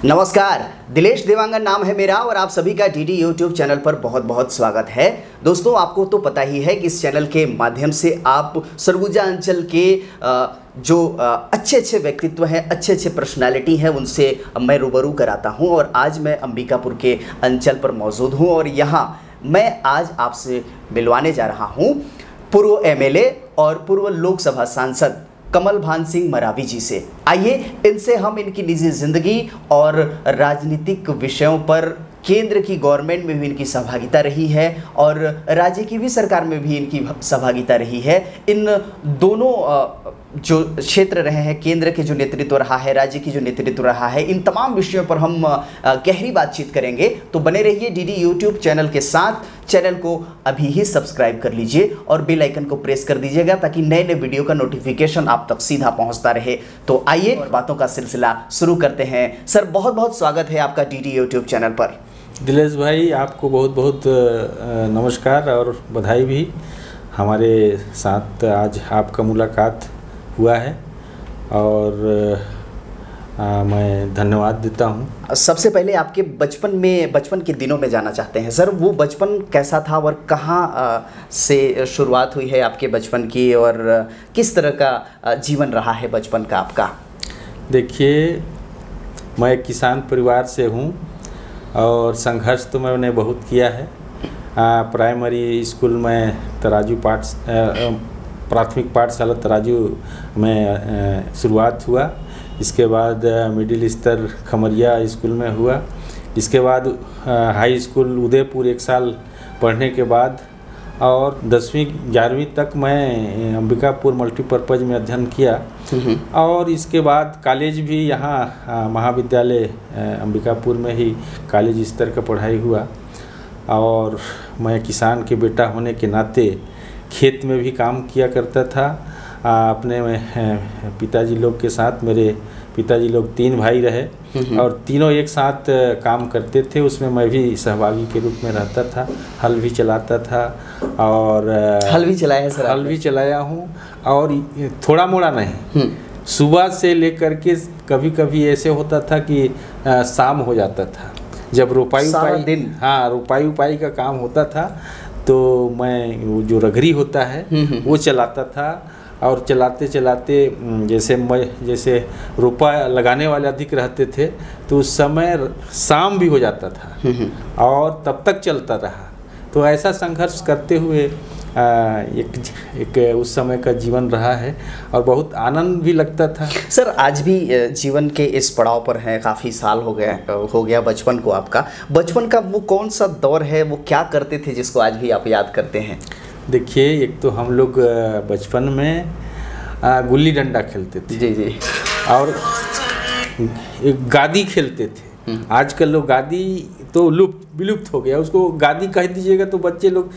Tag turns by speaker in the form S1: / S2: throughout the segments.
S1: नमस्कार, दिलेश देवांगन नाम है मेरा और आप सभी का डीडी यूट्यूब चैनल पर बहुत बहुत स्वागत है। दोस्तों, आपको तो पता ही है कि इस चैनल के माध्यम से आप सरगुजा अंचल के जो अच्छे अच्छे व्यक्तित्व हैं, अच्छे अच्छे पर्सनालिटी हैं, उनसे मैं रूबरू कराता हूं। और आज मैं अंबिकापुर के अंचल पर मौजूद हूं और यहाँ मैं आज आपसे मिलवाने जा रहा हूं पूर्व एमएलए और पूर्व लोकसभा सांसद कमल भान सिंह मरावी जी से। आइए इनसे हम इनकी निजी जिंदगी और राजनीतिक विषयों पर, केंद्र की गवर्नमेंट में भी इनकी सहभागिता रही है और राज्य की भी सरकार में भी इनकी सहभागिता रही है, इन दोनों जो क्षेत्र रहे हैं, केंद्र के जो नेतृत्व रहा है, राज्य की जो नेतृत्व रहा है, इन तमाम विषयों पर हम गहरी बातचीत करेंगे। तो बने रहिए डीडी यूट्यूब चैनल के साथ। चैनल को अभी ही सब्सक्राइब कर लीजिए और बेल आइकन को प्रेस कर दीजिएगा ताकि नए नए वीडियो का नोटिफिकेशन आप तक सीधा पहुंचता रहे। तो आइए बातों का सिलसिला शुरू करते हैं। सर, बहुत बहुत स्वागत है आपका डीडी यूट्यूब चैनल पर।
S2: दिलेश भाई, आपको बहुत बहुत नमस्कार और बधाई भी। हमारे साथ आज आपका मुलाकात हुआ है और मैं धन्यवाद देता हूं।
S1: सबसे पहले आपके बचपन के दिनों में जाना चाहते हैं। सर, वो बचपन कैसा था और कहाँ से शुरुआत हुई है आपके बचपन की और किस तरह का जीवन रहा है बचपन का आपका?
S2: देखिए, मैं एक किसान परिवार से हूं और संघर्ष तो मैंने बहुत किया है। प्राइमरी स्कूल में प्राथमिक पाठशाला तराजू में शुरुआत हुआ। इसके बाद मिडिल स्तर खमरिया स्कूल में हुआ। इसके बाद हाई स्कूल उदयपुर 1 साल पढ़ने के बाद और 10वीं 11वीं तक मैं अंबिकापुर मल्टीपर्पज़ में अध्ययन किया और इसके बाद कॉलेज भी यहाँ महाविद्यालय अंबिकापुर में ही कॉलेज स्तर का पढ़ाई हुआ। और मैं किसान के बेटा होने के नाते खेत में भी काम किया करता था अपने पिताजी लोग के साथ। मेरे पिताजी लोग 3 भाई रहे और तीनों एक साथ काम करते थे। उसमें मैं भी सहभागी के रूप में रहता था। हल भी चलाता था और
S1: हल भी चलाया है सर?
S2: हल भी चलाया हूँ और थोड़ा मोड़ा नहीं, सुबह से लेकर के कभी कभी ऐसे होता था कि शाम हो जाता था। जब रोपाई उपाई का काम होता था तो मैं वो जो रगरी होता है वो चलाता था और चलाते चलाते जैसे रोपा लगाने वाले अधिक रहते थे तो उस समय शाम भी हो जाता था और तब तक चलता रहा। तो ऐसा संघर्ष करते हुए एक उस समय का जीवन रहा है और बहुत आनंद भी लगता था।
S1: सर, आज भी जीवन के इस पड़ाव पर हैं, काफ़ी साल हो गया बचपन को आपका। बचपन का वो कौन सा दौर है, वो क्या करते थे जिसको आज भी आप याद करते हैं?
S2: देखिए, एक तो हम लोग बचपन में गुल्ली डंडा खेलते थे।
S1: जी।
S2: और एक गादी खेलते थे। आजकल लोग गादी तो विलुप्त हो गया, उसको गादी कह दीजिएगा तो बच्चे लोग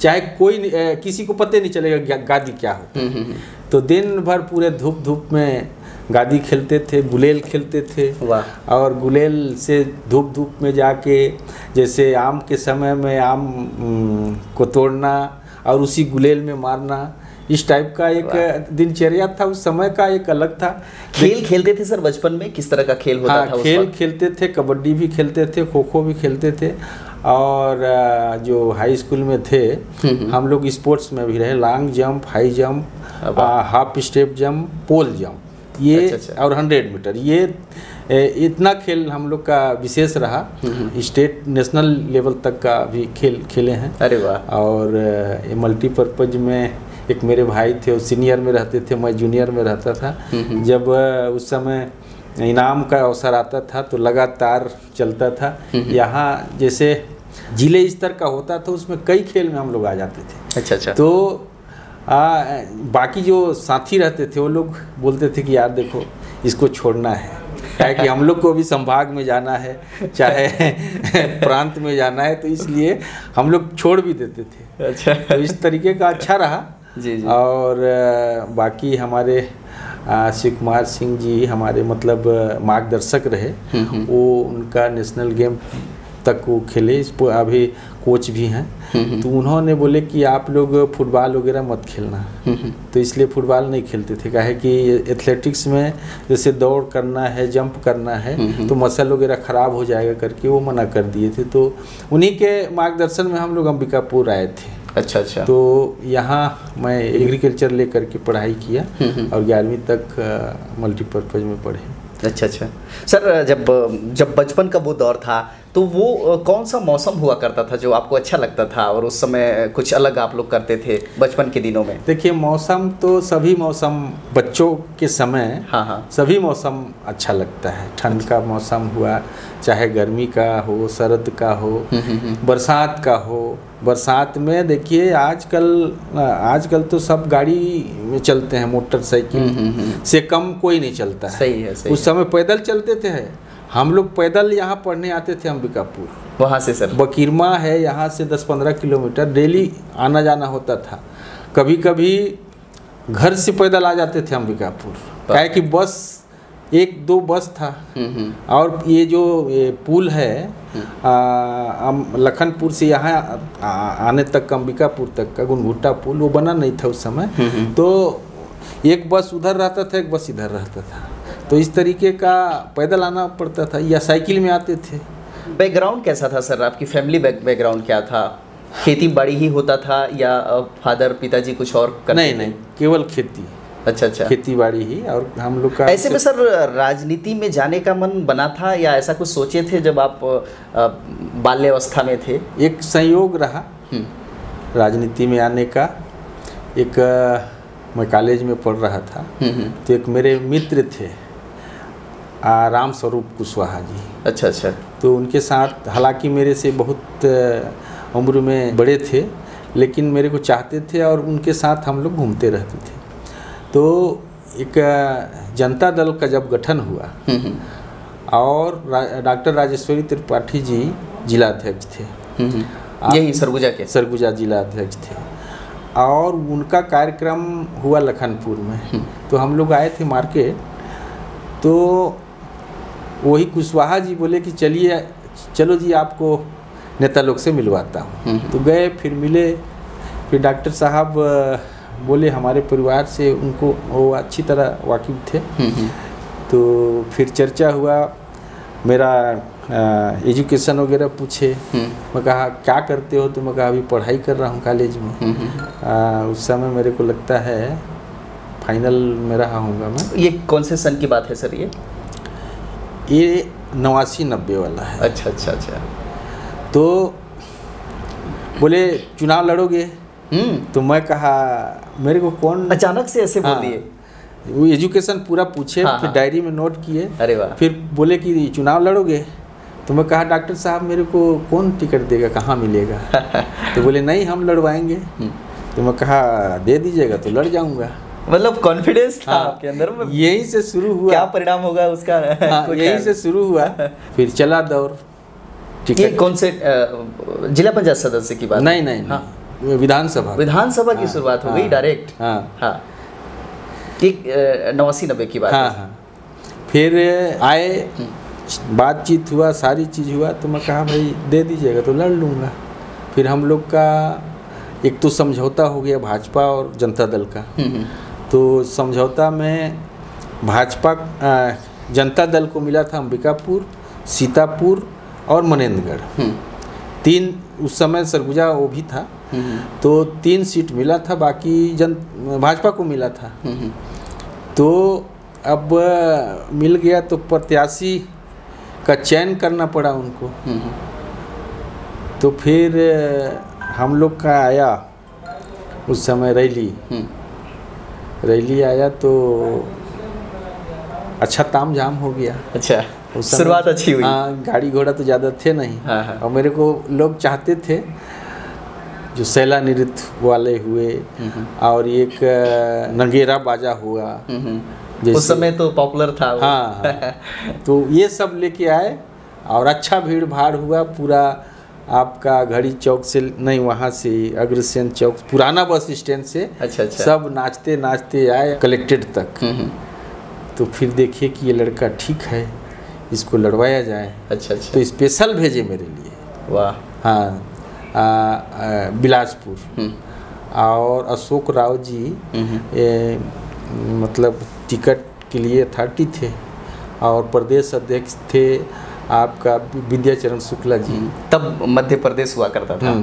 S2: चाहे कोई किसी को पता नहीं चलेगा गादी क्या होता है। तो दिन भर पूरे धूप में गादी खेलते थे, गुलेल खेलते थे। और गुलेल से धूप में जाके जैसे आम के समय में आम को तोड़ना और उसी गुलेल में मारना, इस टाइप का एक दिनचर्या था। उस समय का एक अलग था।
S1: खेल खेलते थे सर बचपन में? किस तरह का खेल होता था?
S2: खेल खेलते थे, कबड्डी भी खेलते थे, खो खो भी खेलते थे। और जो हाई स्कूल में थे हम लोग स्पोर्ट्स में भी रहे। Long jump, high jump, half step jump, pole jump, ये अच्छा। और 100 मीटर, ये इतना खेल हम लोग का विशेष रहा। स्टेट नेशनल लेवल तक का भी खेल खेले हैं।
S1: अरे वाह!
S2: और मल्टीपर्पज़ में एक मेरे भाई थे, वो सीनियर में रहते थे, मैं जूनियर में रहता था। जब उस समय इनाम का अवसर आता था तो लगातार चलता था। यहाँ जैसे जिले स्तर का होता था, उसमें कई खेल में हम लोग आ जाते थे।
S1: अच्छा।
S2: तो बाकी जो साथी रहते थे वो लोग बोलते थे कि यार देखो, इसको छोड़ना है, कि हम लोग को भी संभाग में जाना है, चाहे प्रांत में जाना है, तो इसलिए हम लोग छोड़ भी देते थे। अच्छा। तो इस तरीके का अच्छा रहा।
S1: जी।
S2: और बाकी हमारे शिव कुमार सिंह जी हमारे मतलब मार्गदर्शक रहे। वो उनका नेशनल गेम तक वो खेले। इस पर अभी कोच भी हैं, तो उन्होंने बोले कि आप लोग फुटबॉल वगैरह मत खेलना, तो इसलिए फुटबॉल नहीं खेलते थे। काहे कि एथलेटिक्स में जैसे दौड़ करना है, जंप करना है, तो मसल वगैरह ख़राब हो जाएगा करके वो मना कर दिए थे। तो उन्हीं के मार्गदर्शन में हम लोग अंबिकापुर आए थे।
S1: अच्छा।
S2: तो यहाँ मैं एग्रीकल्चर लेकर के पढ़ाई किया और 11वीं तक मल्टीपर्पज़ में पढ़े।
S1: अच्छा सर, जब बचपन का वो दौर था तो वो कौन सा मौसम हुआ करता था जो आपको अच्छा लगता था, और उस समय कुछ अलग आप लोग करते थे बचपन के दिनों में?
S2: देखिए, मौसम तो सभी मौसम बच्चों के समय सभी मौसम अच्छा लगता है। ठंड का मौसम हुआ, चाहे गर्मी का हो, शरद का हो, बरसात का हो। बरसात में देखिए आजकल तो सब गाड़ी में चलते हैं, मोटरसाइकिल से कम कोई नहीं चलता है।
S1: सही है।
S2: उस समय पैदल चलते थे, हम लोग पैदल यहाँ पढ़ने आते थे अंबिकापुर।
S1: वहाँ से सर
S2: बकीरमा है, यहाँ से 10-15 किलोमीटर डेली आना जाना होता था। कभी कभी घर से पैदल आ जाते थे अंबिकापुर, काहे कि बस 1-2 बस था। और ये जो पुल है लखनपुर से यहाँ आने तक अंबिकापुर तक का गुनगुट्टा पुल, वो बना नहीं था उस समय। तो एक बस उधर रहता था, एक बस इधर रहता था, तो इस तरीके का पैदल आना पड़ता था या साइकिल में आते थे।
S1: बैकग्राउंड कैसा था सर? आपकी फैमिली बैकग्राउंड क्या था? खेती बाड़ी ही होता था या फादर पिताजी कुछ और करते थे?
S2: नहीं, केवल खेती।
S1: अच्छा।
S2: खेती बाड़ी ही। और हम लोग का
S1: ऐसे में सर राजनीति में जाने का मन बना था या ऐसा कुछ सोचे थे जब आप बाल्यावस्था में थे?
S2: एक संयोग रहा राजनीति में आने का। मैं कॉलेज में पढ़ रहा था, तो एक मेरे मित्र थे राम स्वरूप कुशवाहा जी। अच्छा। तो उनके साथ, हालांकि मेरे से बहुत उम्र में बड़े थे, लेकिन मेरे को चाहते थे और उनके साथ हम लोग घूमते रहते थे। तो एक जनता दल का जब गठन हुआ और डॉक्टर राजेश्वरी त्रिपाठी जी जिलाध्यक्ष थे,
S1: यही सरगुजा
S2: जिलाध्यक्ष थे, और उनका कार्यक्रम हुआ लखनपुर में। तो हम लोग आए थे मार्केट, तो वही कुशवाहा जी बोले कि चलो जी आपको नेता लोग से मिलवाता हूँ। तो गए, फिर मिले। फिर डॉक्टर साहब बोले हमारे परिवार से उनको वो अच्छी तरह वाकिफ थे। तो फिर चर्चा हुआ, मेरा एजुकेशन वगैरह पूछे। मैं कहा क्या करते हो? तो मैं कहा अभी पढ़ाई कर रहा हूँ कॉलेज में। उस समय मेरे को लगता है फाइनल में रहा हूँगा मैं।
S1: ये कौन से सन की बात है सर?
S2: ये 89-90 वाला है।
S1: अच्छा।
S2: तो बोले चुनाव लड़ोगे? तो मैं कहा मेरे को कौन,
S1: अचानक से ऐसे बोल दिए?
S2: वो एजुकेशन पूरा पूछे, फिर डायरी में नोट किए।
S1: अरे वाह।
S2: फिर बोले कि चुनाव लड़ोगे? तो मैं कहा डॉक्टर साहब मेरे को कौन टिकट देगा, कहाँ मिलेगा? तो बोले नहीं हम लड़वाएंगे। तो मैं कहा दे दीजिएगा तो लड़ जाऊंगा।
S1: मतलब कॉन्फिडेंस था आपके अंदर में?
S2: यही से शुरू हुआ।
S1: क्या परिणाम होगा उसका?
S2: यही से शुरू हुआ। फिर चला दौर।
S1: ये कौन से जिला पंचायत सदस्य की बात?
S2: नहीं, विधानसभा
S1: की शुरुआत हो गई डायरेक्ट। हाँ, 89-90 की बात है।
S2: फिर आए, बातचीत हुआ, सारी चीज़ हुआ। तो मैं कहा भाई दे दीजिएगा तो लड़ लूँगा। फिर हम लोग का एक तो समझौता हो गया भाजपा और जनता दल का। तो समझौता में भाजपा जनता दल को मिला था अंबिकापुर, सीतापुर और मनेंद्रगढ़। 3 उस समय सरगुजा वो भी था। तो 3 सीट मिला था, बाकी भाजपा को मिला था। तो अब मिल गया तो प्रत्याशी का चयन करना पड़ा उनको। तो फिर हम लोग का आया उस समय रैली आया, तो अच्छा ताम झाम हो गया।
S1: अच्छा, शुरुआत अच्छी हुई।
S2: हाँ, गाड़ी घोड़ा तो ज़्यादा थे नहीं। और मेरे को लोग चाहते थे, जो सैला नृत्य वाले हुए और एक नगेरा बाजा हुआ,
S1: उस समय तो पॉपुलर था वो।
S2: हाँ। तो ये सब लेके आए और अच्छा भीड़ भाड़ हुआ। पूरा आपका घड़ी चौक से नहीं, वहाँ से अग्रसेन चौक, पुराना बस स्टैंड से
S1: अच्छा।
S2: सब नाचते नाचते आए कलेक्ट्रेट तक। तो फिर देखिए कि ये लड़का ठीक है, इसको लड़वाया जाए।
S1: अच्छा।
S2: तो स्पेशल भेजे मेरे लिए।
S1: वाह।
S2: हाँ, बिलासपुर। और अशोक राव जी मतलब टिकट के लिए अथॉरिटी थे, और प्रदेश अध्यक्ष थे आपका विद्याचरण शुक्ला जी।
S1: तब मध्य प्रदेश हुआ करता था।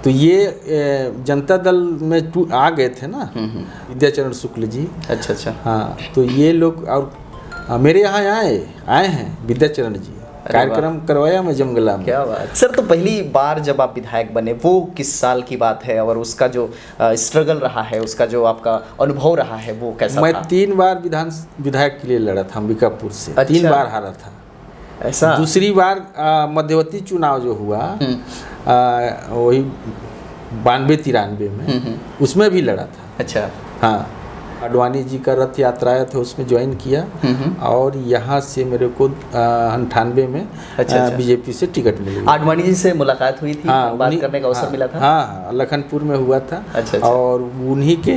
S2: तो ये जनता दल में आ गए थे ना विद्याचरण शुक्ल जी।
S1: अच्छा अच्छा।
S2: हाँ, तो ये लोग और मेरे यहाँ आए हैं विद्याचरण जी, कार्यक्रम करवाया मैं जमगला में।
S1: क्या बात सर। तो पहली बार जब आप विधायक बने वो किस साल की बात है, और उसका जो स्ट्रगल रहा है, उसका जो आपका अनुभव रहा है वो कैसा
S2: मैं
S1: था?
S2: 3 बार विधायक के लिए लड़ा था अंबिकापुर से।
S1: अच्छा।
S2: 3 बार हारा था।
S1: ऐसा? दूसरी
S2: बार मध्यवर्ती चुनाव जो हुआ वही 92-93 में, उसमें भी लड़ा था।
S1: अच्छा।
S2: हाँ, आडवाणी जी का रथ यात्रा आया था, उसमें ज्वाइन किया, और यहाँ से मेरे को 98 में बीजेपी से टिकट मिली।
S1: आडवाणी जी से मुलाकात हुई थी? हाँ, बात करने का अवसर मिला था?
S2: हाँ, लखनपुर में हुआ था।
S1: अच्छा।
S2: और उन्हीं के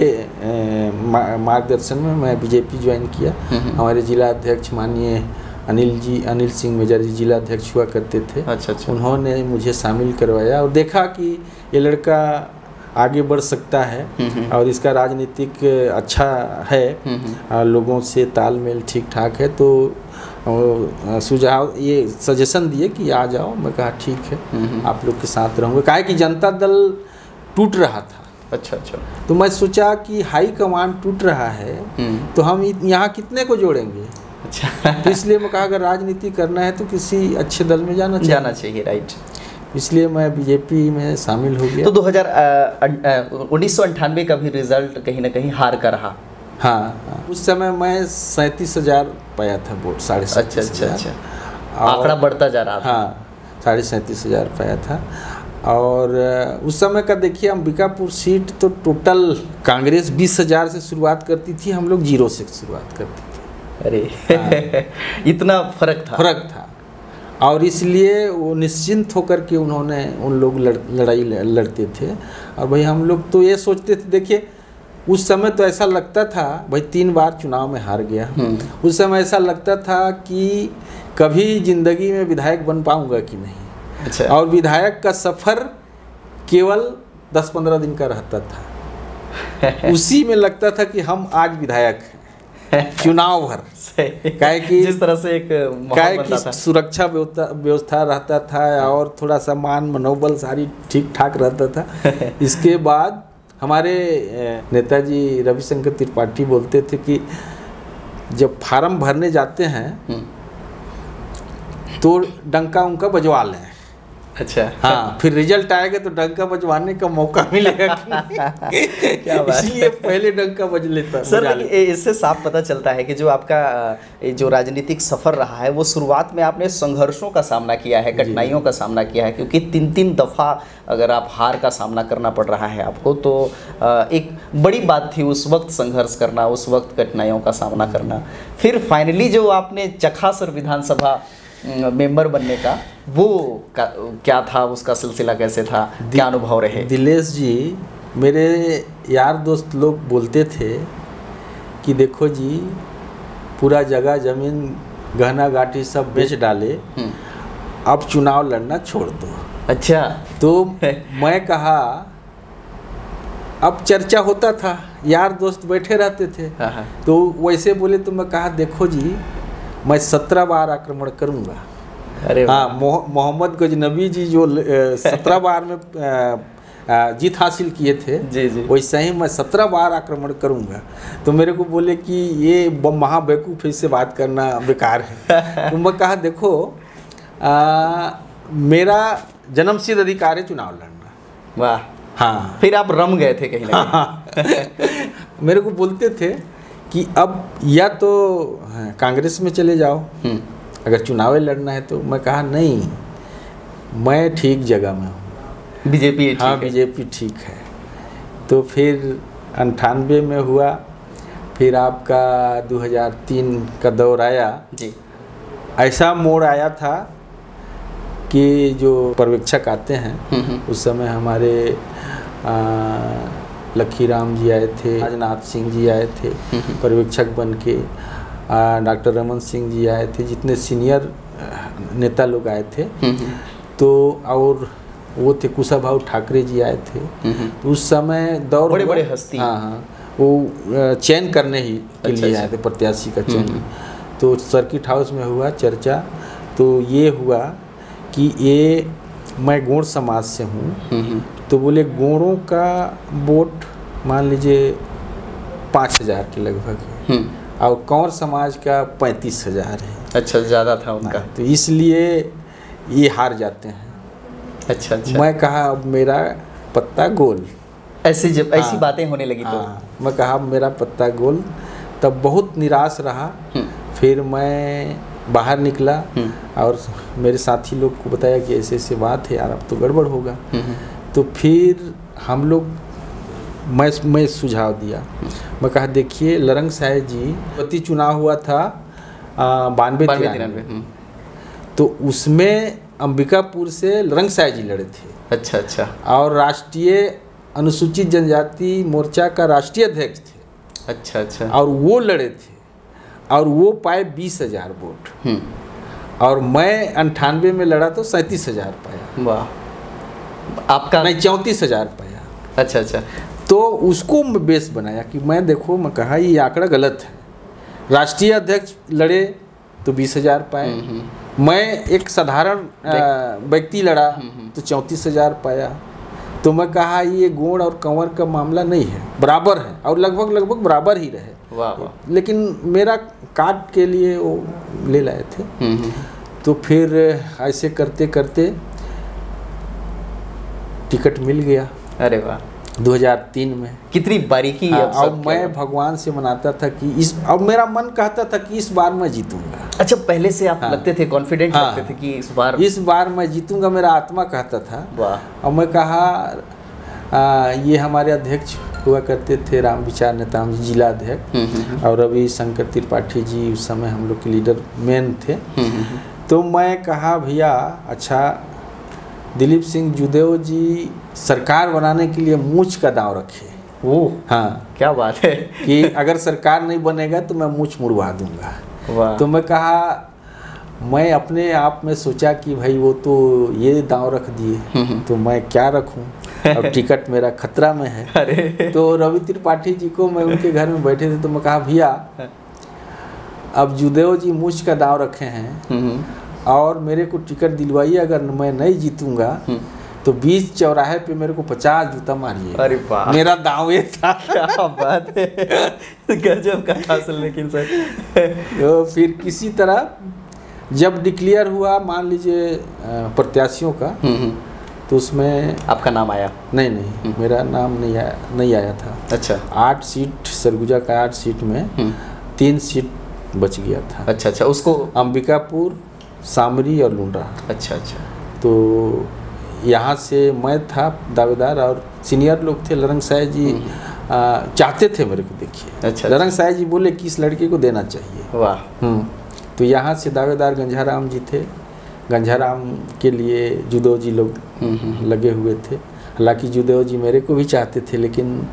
S2: मार्गदर्शन में मैं बीजेपी ज्वाइन किया। हमारे जिला अध्यक्ष माननीय अनिल सिंह मेजर जी जिला अध्यक्ष हुआ करते थे।
S1: अच्छा।
S2: उन्होंने मुझे शामिल करवाया और देखा कि ये लड़का आगे बढ़ सकता है और इसका राजनीतिक अच्छा है, लोगों से तालमेल ठीक ठाक है। तो सुझाव ये सजेशन दिए कि आ जाओ। मैं कहा ठीक है, आप लोग के साथ रहूँगा। काहे कि जनता दल टूट रहा था।
S1: अच्छा।
S2: तो मैं सोचा कि हाई कमांड टूट रहा है तो हम यहाँ कितने को जोड़ेंगे।
S1: अच्छा।
S2: तो इसलिए मैं कहा अगर राजनीति करना है तो किसी अच्छे दल में जाना चाहिए।
S1: राइट।
S2: इसलिए मैं बीजेपी में शामिल हो गया।
S3: तो 1998 का भी रिजल्ट कहीं ना कहीं हार का रहा।
S2: हाँ, उस समय मैं 37,000 पाया था वोट, 37,500।
S1: अच्छा। आंकड़ा बढ़ता जा रहा था।
S2: हाँ, 37,500 पाया था। और उस समय का देखिए अंबिकापुर सीट तो टोटल कांग्रेस 20,000 से शुरुआत करती थी, हम लोग 0 से शुरुआत करते थे।
S1: अरे हाँ। इतना फर्क था।
S2: और इसलिए वो निश्चिंत होकर के उन लोग लड़ाई लड़ते थे। और भाई हम लोग तो ये सोचते थे, देखिए उस समय तो ऐसा लगता था भाई 3 बार चुनाव में हार गया। उस समय ऐसा लगता था कि कभी जिंदगी में विधायक बन पाऊंगा कि नहीं।
S1: अच्छा।
S2: और विधायक का सफ़र केवल 10-15 दिन का रहता था। उसी में लगता था कि हम आज विधायक हैं चुनाव भर। काहे कि
S1: जिस तरह से एक माहौल बनता था,
S2: सुरक्षा व्यवस्था रहता था और थोड़ा सा मान मनोबल सारी ठीक ठाक रहता था। इसके बाद हमारे नेताजी रविशंकर त्रिपाठी बोलते थे कि जब फार्म भरने जाते हैं तो डंका उनका बजवा लें।
S1: अच्छा।
S2: हाँ, फिर रिजल्ट आएगा तो डंका बजवाने का मौका मिलेगा।
S1: क्या बात।
S2: इसलिए पहले डंका बज लेता।
S1: सर इससे साफ पता चलता है कि जो आपका जो राजनीतिक सफ़र रहा है वो शुरुआत में आपने संघर्षों का सामना किया है, कठिनाइयों का सामना किया है, क्योंकि 3 दफ़ा अगर आप हार का सामना करना पड़ रहा है आपको तो एक बड़ी बात थी उस वक्त संघर्ष करना, उस वक्त कठिनाइयों का सामना करना। फिर फाइनली जो आपने चखासर विधानसभा मेंबर बनने का वो क्या था, उसका सिलसिला कैसे था, क्या अनुभव रहे?
S2: दिलेश जी, मेरे यार दोस्त लोग बोलते थे कि देखो जी पूरा जगह जमीन गहना गाठी सब बेच डाले, अब चुनाव लड़ना छोड़ दो।
S1: अच्छा।
S2: तो मैं कहा, अब चर्चा होता था, यार दोस्त बैठे रहते थे। तो वैसे बोले तो मैं कहा देखो जी मैं 17 बार आक्रमण करूंगा।
S1: अरे
S2: हाँ, मोहम्मद गजनबी जी जो 17 बार में जीत हासिल किए थे,
S1: जी।
S2: वैसे ही मैं 17 बार आक्रमण करूंगा। तो मेरे को बोले कि ये महाबेवकूफ़ी से बात करना बेकार है। तो मैं कहा देखो मेरा जन्मसिद्ध अधिकार है चुनाव लड़ना।
S1: वाह।
S2: हाँ,
S1: फिर आप रम गए थे कहीं ना कहीं।
S2: मेरे को बोलते थे कि अब या तो कांग्रेस में चले जाओ अगर चुनाव लड़ना है तो। मैं कहा नहीं, मैं ठीक जगह में हूँ,
S1: बीजेपी।
S2: हाँ, बीजेपी ठीक है। तो फिर 98 में हुआ, फिर आपका 2003 का दौर आया
S1: जी।
S2: ऐसा मोड़ आया था कि जो पर्यवेक्षक आते हैं उस समय हमारे लखीराम जी आए थे, राजनाथ सिंह जी आए थे पर्यवेक्षक बन के, डॉक्टर रमन सिंह जी आए थे, जितने सीनियर नेता लोग आए थे। तो और वो थे कुशाभाऊ ठाकरे जी आए थे। तो उस समय दौर
S3: बड़े
S2: हुआ।
S3: बड़े हस्ती।
S2: हाँ, वो चयन करने ही के लिए आए थे, प्रत्याशी का चयन। तो सर्किट हाउस में हुआ चर्चा। तो ये हुआ कि ये मैं गोंड समाज से हूँ, तो बोले गोंडों का वोट मान लीजिए 5,000 के लगभग है और कंवर समाज का 35,000 है।
S3: अच्छा, ज़्यादा था उनका।
S2: तो इसलिए ये हार जाते हैं।
S3: अच्छा अच्छा।
S2: मैं कहा अब मेरा पत्ता गोल।
S3: ऐसी जब ऐसी बातें होने लगी तो
S2: मैं कहा अब मेरा पत्ता गोल। तब बहुत निराश रहा। फिर मैं बाहर निकला और मेरे साथी लोग को बताया कि ऐसे ऐसे बात है यार, अब तो गड़बड़ होगा। तो फिर हम लोग मैं सुझाव दिया। मैं कहा देखिए लरंग साहेब जी पति चुनाव हुआ था 92-93। तो उसमें अंबिकापुर से लरंग साहेब जी लड़े थे।
S3: अच्छा अच्छा।
S2: और राष्ट्रीय अनुसूचित जनजाति मोर्चा का राष्ट्रीय अध्यक्ष थे।
S3: अच्छा अच्छा।
S2: और वो लड़े थे और वो पाए 20,000 वोट। और मैं 98 में लड़ा तो 37,000 पाया।
S3: वाह। आपका
S2: नहीं 34,000 पाया।
S3: अच्छा अच्छा।
S2: तो उसको मैं बेस बनाया कि मैं देखो, मैं कहा ये आंकड़ा गलत है। राष्ट्रीय अध्यक्ष लड़े तो 20,000 पाए, मैं एक साधारण व्यक्ति लड़ा तो 34,000 पाया। तो मैं कहा ये गोंड और कंवर का मामला नहीं है, बराबर है और लगभग बराबर ही रहे।
S3: वाह वाह।
S2: लेकिन मेरा काट के लिए वो ले लाए थे। तो फिर ऐसे करते करते टिकट मिल गया।
S3: अरे वाह।
S2: 2003 में।
S3: कितनी बारीकी है।
S2: अब मैं भगवान से मनाता था कि अब मेरा मन कहता था कि इस बार मैं जीतूंगा।
S3: अच्छा, पहले से आप लगते थे कॉन्फिडेंट लगते थे कि इस बार
S2: मैं जीतूंगा, मेरा आत्मा कहता था।
S3: वाह।
S2: और मैं कहा ये हमारे अध्यक्ष हुआ करते थे राम विचार नेताम जी, जिला अध्यक्ष, और रवि शंकर त्रिपाठी जी उस समय हम लोग के लीडर मेन थे। तो मैं कहा भैया अच्छा दिलीप सिंह जूदेव जी सरकार बनाने के लिए मूंछ का दांव रखे।
S3: वो
S2: हाँ,
S3: क्या बात है
S2: कि अगर सरकार नहीं बनेगा तो मैं मूंछ मुड़वा दूंगा।
S3: वाह।
S2: तो मैं कहा, मैं अपने आप में सोचा कि भाई वो तो ये दांव रख दिए तो मैं क्या रखूं, अब टिकट मेरा खतरा में है।
S3: अरे।
S2: तो रवि त्रिपाठी जी को मैं उनके घर में बैठे थे तो मैं कहा भैया अब जूदेव जी मूंछ का दांव रखे हैं और मेरे को टिकट दिलवाइए, अगर मैं नहीं जीतूंगा तो 20 चौराहे पे मेरे को 50 जूता मारिए।
S3: अरे वाह।
S2: मेरा दांव ये था।
S3: क्या बात है, गजब का हासिल। लेकिन सर
S2: तो फिर किसी तरह जब डिक्लेयर हुआ मान लीजिए प्रत्याशियों का, तो उसमें
S3: आपका नाम आया?
S2: नहीं मेरा नाम नहीं आया था।
S3: अच्छा।
S2: 8 सीट सरगुजा का 8 सीट में 3 सीट बच गया था।
S3: अच्छा अच्छा। उसको
S2: अंबिकापुर, सामरी और लुंड्रा।
S3: अच्छा अच्छा।
S2: तो यहाँ से मैं था दावेदार और सीनियर लोग थे। लरंग साहेब जी चाहते थे मेरे को, देखिए।
S3: अच्छा।
S2: लरंग साहेब जी बोले कि इस लड़के को देना चाहिए।
S3: वाह।
S2: तो यहाँ से दावेदार गंजाराम जी थे। गंजाराम के लिए जुदेव जी लोग लगे हुए थे। हालांकि जुदेव जी मेरे को भी चाहते थे, लेकिन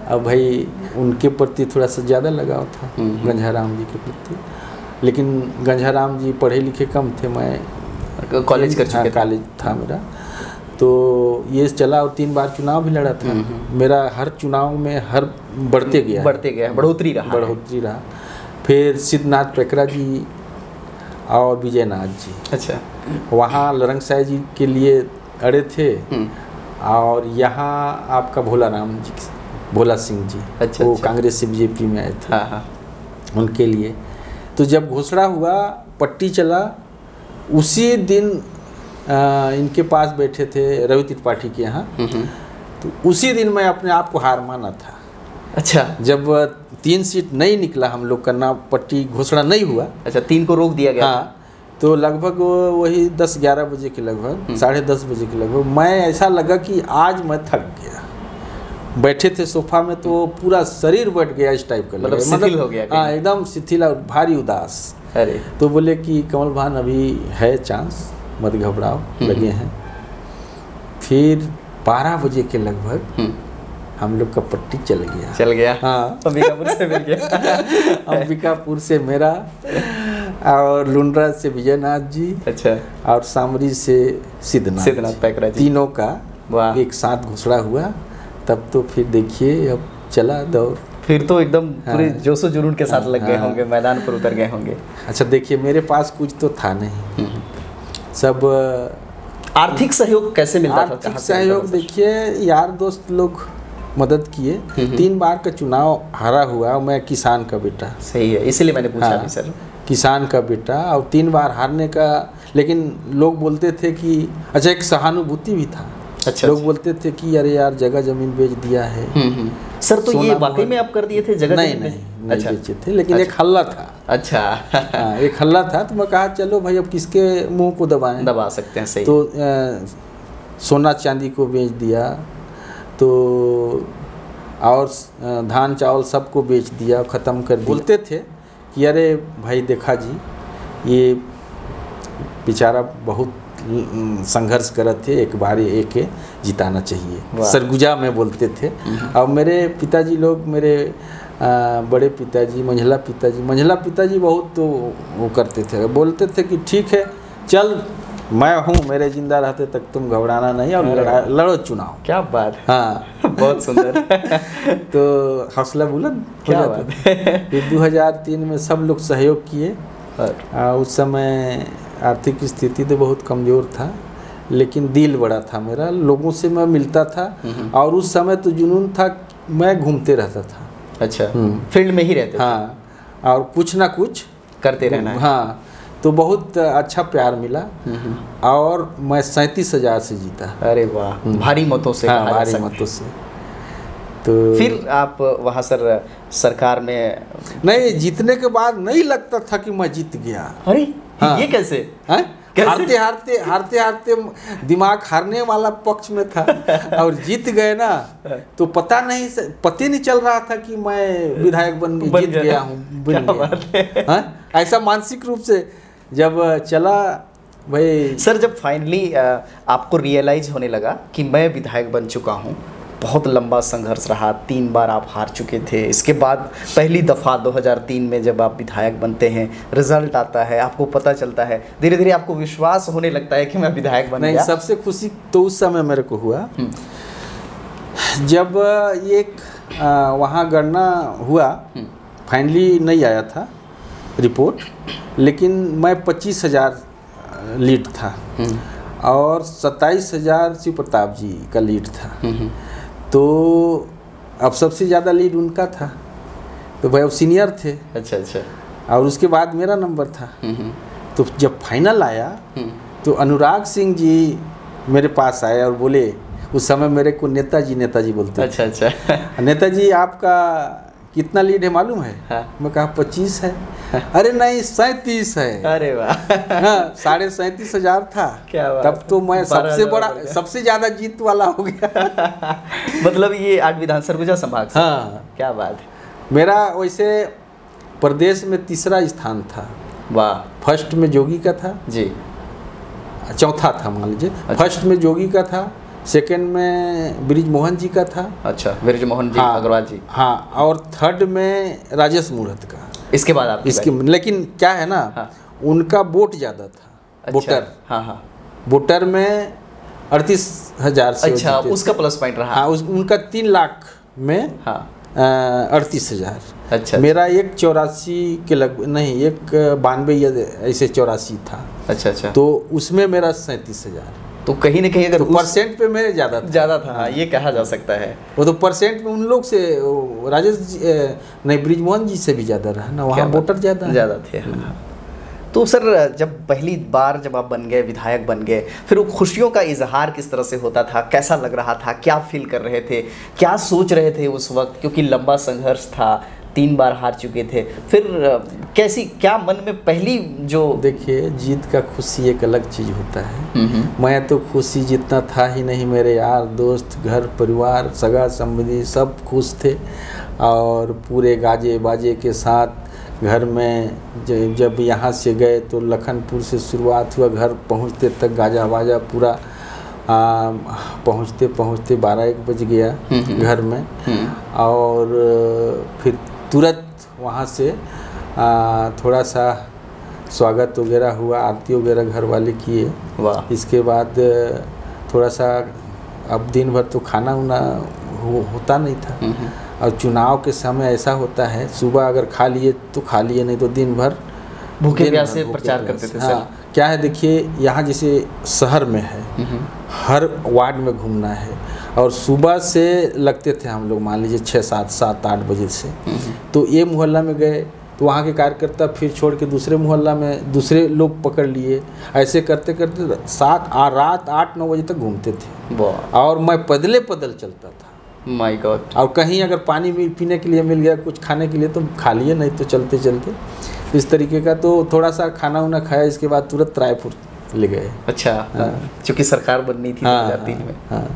S2: अब भाई उनके प्रति थोड़ा सा ज़्यादा लगाव था गंजाराम जी के प्रति। लेकिन गंजाराम जी पढ़े लिखे कम थे, मैं
S3: कॉलेज कर चुके थे।
S2: कॉलेज था मेरा। तो ये चला और 3 बार चुनाव भी लड़ा था। मेरा हर चुनाव में हर बढ़ते गया,
S3: बढ़ोतरी
S2: रहा। फिर सिद्धनाथ पेकरा जी और विजयनाथ जी।
S3: अच्छा।
S2: वहाँ लरंग साहेब जी के लिए अड़े थे। और यहाँ आपका भोला सिंह जी।
S3: अच्छा,
S2: वो
S3: अच्छा।
S2: कांग्रेस से बीजेपी में आए थे।
S3: हाँ।
S2: उनके लिए तो जब घोषणा हुआ, पट्टी चला, उसी दिन इनके पास बैठे थे रवि त्रिपाठी के यहाँ। तो उसी दिन मैं अपने आप को हार माना था।
S3: अच्छा।
S2: जब 3 सीट नहीं निकला, हम लोग का नाम पट्टी घोषणा नहीं हुआ।
S3: अच्छा, 3 को रोक दिया गया।
S2: हाँ। तो लगभग वही 10-11 बजे के लगभग, 10:30 बजे के लगभग, मैं ऐसा लगा कि आज मैं थक गया। बैठे थे सोफा में तो पूरा शरीर बैठ गया इस टाइप का,
S3: मतलब शिथिल हो गया।
S2: हाँ, एकदम शिथिल और भारी उदास।
S3: अरे।
S2: तो बोले कि कमल भान अभी है चांस, मत घबराओ, लगे हैं। फिर 12 बजे के लगभग हम लोग का पट्टी चल गया।
S3: हाँ। अंबिकापुर से मिल गया।
S2: अंबिकापुर से मेरा और लुंड्रा से विजयनाथ जी,
S3: अच्छा,
S2: और सामरी से सिद्धनाथ
S3: पैकरा जी,
S2: तीनों का
S3: वाह,
S2: एक साथ घोषणा हुआ। तब तो फिर देखिए अब चला दौर।
S3: फिर तो एकदम पूरे
S2: हाँ,
S3: जोशो जुनून के साथ लग गए
S2: हाँ,
S3: होंगे, मैदान पर उतर गए होंगे।
S2: अच्छा देखिए, मेरे पास कुछ तो था नहीं, सब
S3: आर्थिक सहयोग कैसे मिलता था?
S2: आर्थिक सहयोग देखिए, यार दोस्त लोग मदद किए। 3 बार का चुनाव हारा हुआ, मैं किसान का बेटा।
S3: सही है, इसीलिए मैंने पूछा
S2: हाँ,
S3: भी सर।
S2: किसान का बेटा, और 3 बार हारने का, लेकिन लोग बोलते थे कि अच्छा, एक सहानुभूति भी था।
S3: अच्छा,
S2: लोग बोलते थे कि अरे यार जगह जमीन बेच दिया है।
S3: सर तो ये वाकई में आप कर दिए थे जगह?
S2: नहीं
S3: अच्छा,
S2: बेचे थे, लेकिन एक हल्ला था।
S3: अच्छा
S2: हाँ, एक हल्ला था, तो मैं कहा चलो भाई अब किसके मुंह को
S3: दबा सकते हैं। सही।
S2: तो सोना चांदी को बेच दिया, तो और धान चावल सबको बेच दिया, ख़त्म कर दिया। बोलते थे कि अरे भाई देखा जी, ये बेचारा बहुत संघर्ष करते थे, एक बार एक जिताना चाहिए, सरगुजा में बोलते थे। और मेरे पिताजी लोग, मेरे बड़े पिताजी, मंझला पिताजी बहुत तो वो करते थे, बोलते थे कि ठीक है चल, मैं हूँ, मेरे जिंदा रहते तक तुम घबराना नहीं और लड़ो चुनाव।
S3: क्या बात है।
S2: हाँ
S3: बहुत सुंदर।
S2: तो हौसला बुलंद
S3: क्या बात है।
S2: फिर 2003 में सब लोग सहयोग किए। उस समय आर्थिक स्थिति तो बहुत कमज़ोर था, लेकिन दिल बड़ा था मेरा, लोगों से मैं मिलता था, और उस समय तो जुनून था, मैं घूमते रहता था।
S3: अच्छा, फील्ड में ही रहते?
S2: हाँ, और कुछ ना कुछ
S3: करते रहना है।
S2: हाँ, तो बहुत अच्छा प्यार मिला, और मैं 37,000 से जीता।
S3: अरे वाह, भारी मतों से।
S2: हाँ, भारी मतों से। तो
S3: फिर आप वहाँ सर सरकार में?
S2: नहीं, जीतने के बाद नहीं लगता था कि मैं जीत गया।
S3: अरे
S2: हाँ,
S3: ये कैसे?
S2: हारते हारते दिमाग हारने वाला पक्ष में था, और जीत गए ना, तो पता नहीं चल रहा था कि मैं विधायक जीत गया हूँ। ऐसा मानसिक रूप से जब चला भाई।
S3: सर जब फाइनली आपको रियलाइज होने लगा कि मैं विधायक बन चुका हूँ, बहुत लंबा संघर्ष रहा, 3 बार आप हार चुके थे, इसके बाद पहली दफ़ा 2003 में जब आप विधायक बनते हैं, रिजल्ट आता है, आपको पता चलता है, धीरे धीरे आपको विश्वास होने लगता है कि मैं विधायक बन गया।
S2: सबसे खुशी तो उस समय मेरे को हुआ जब एक वहाँ गणना हुआ, फाइनली नहीं आया था रिपोर्ट, लेकिन मैं 25,000 लीड था, और 27,000 शिव प्रताप जी का लीड था। तो अब सबसे ज़्यादा लीड उनका था, तो भाई अब सीनियर थे।
S3: अच्छा।
S2: और उसके बाद मेरा नंबर था। तो जब फाइनल आया, तो अनुराग सिंह जी मेरे पास आए और बोले, उस समय मेरे को नेताजी बोलते।
S3: अच्छा।
S2: नेताजी आपका कितना लीड है मालूम है?
S3: हाँ।
S2: मैं कहा 25 है। अरे नहीं, 37 है।
S3: अरे वाह।
S2: हाँ, 37,500 था।
S3: क्या बात।
S2: तब तो मैं सबसे ज़्यादा जीत वाला हो गया।
S3: मतलब ये 8 विधान सरगुजा संभाग से?
S2: हाँ।
S3: क्या बात है।
S2: मेरा वैसे प्रदेश में 3रा स्थान था।
S3: वाह।
S2: फर्स्ट में जोगी का था
S3: जी,
S2: चौथा था मान लीजिए। फर्स्ट में जोगी का था, सेकंड में ब्रिजमोहन जी का था।
S3: अच्छा, ब्रिजमोहन जी। हाँ, अग्रवाल जी।
S2: हाँ, और थर्ड में राजेश मूर्त का।
S3: इसके बाद आप
S2: लेकिन क्या है ना, हाँ, उनका वोट ज़्यादा था।
S3: अच्छा,
S2: वोटर।
S3: हाँ,
S2: वोटर में 38,000 से।
S3: अच्छा, उसका प्लस पॉइंट रहा।
S2: हाँ, उनका 3 लाख में। हाँ, 38,000। अच्छा। मेरा 184 के नहीं, 192 ऐसे 84 था। अच्छा। तो उसमें मेरा 37,000।
S3: तो कहीं ना कहीं अगर
S2: तो परसेंट पे मेरे ज़्यादा था।
S3: हाँ, ये कहा जा सकता है।
S2: वो तो परसेंट में उन लोग से, राजेश नहीं, ब्रिजमोहन जी से भी ज़्यादा रहा ना, वहाँ वोटर ज़्यादा
S3: थे। हाँ। तो सर जब पहली बार जब आप बन गए, विधायक बन गए, फिर वो खुशियों का इजहार किस तरह से होता था, कैसा लग रहा था, क्या फील कर रहे थे, क्या सोच रहे थे उस वक्त, क्योंकि लंबा संघर्ष था, 3 बार हार चुके थे, फिर क्या मन में पहली जो? देखिए, जीत का खुशी एक अलग चीज़ होता है। मैं तो खुशी जितना था ही नहीं, मेरे यार दोस्त, घर परिवार, सगा संबंधी सब खुश थे, और पूरे गाजे बाजे के साथ घर में जब यहाँ से गए तो लखनपुर से शुरुआत हुआ, घर पहुँचते तक गाजा बाजा पूरा, पहुँचते 12-1 बज गया घर में। और फिर तुरंत वहाँ से थोड़ा सा
S2: स्वागत वगैरह हुआ, आरती वगैरह घर वाले किए।
S3: वाह।
S2: इसके बाद थोड़ा सा अब दिन भर तो खाना उना होता नहीं था, और चुनाव के समय ऐसा होता है, सुबह अगर खा लिए तो खा लिए, नहीं तो दिन भर
S3: भूखे प्यासे प्रचार करते थे।
S2: हाँ, क्या है देखिए, यहाँ जैसे शहर में है, हर वार्ड में घूमना है, और सुबह से लगते थे हम लोग, मान लीजिए 6-7-8 बजे से। तो ये मोहल्ला में गए तो वहाँ के कार्यकर्ता फिर छोड़ के दूसरे मोहल्ला में दूसरे लोग पकड़ लिए, ऐसे करते करते रात 8-9 बजे तक घूमते थे। और मैं पैदल चलता था।
S3: My God.
S2: और कहीं अगर पानी पीने के लिए मिल गया, कुछ खाने के लिए, तो खा लिए, नहीं तो चलते चलते इस तरीके का। तो थोड़ा सा खाना उना खाया, इसके बाद तुरंत रायपुर ले गए।
S3: अच्छा। हाँ। क्योंकि सरकार बननी थी 2003 में।
S2: हाँ।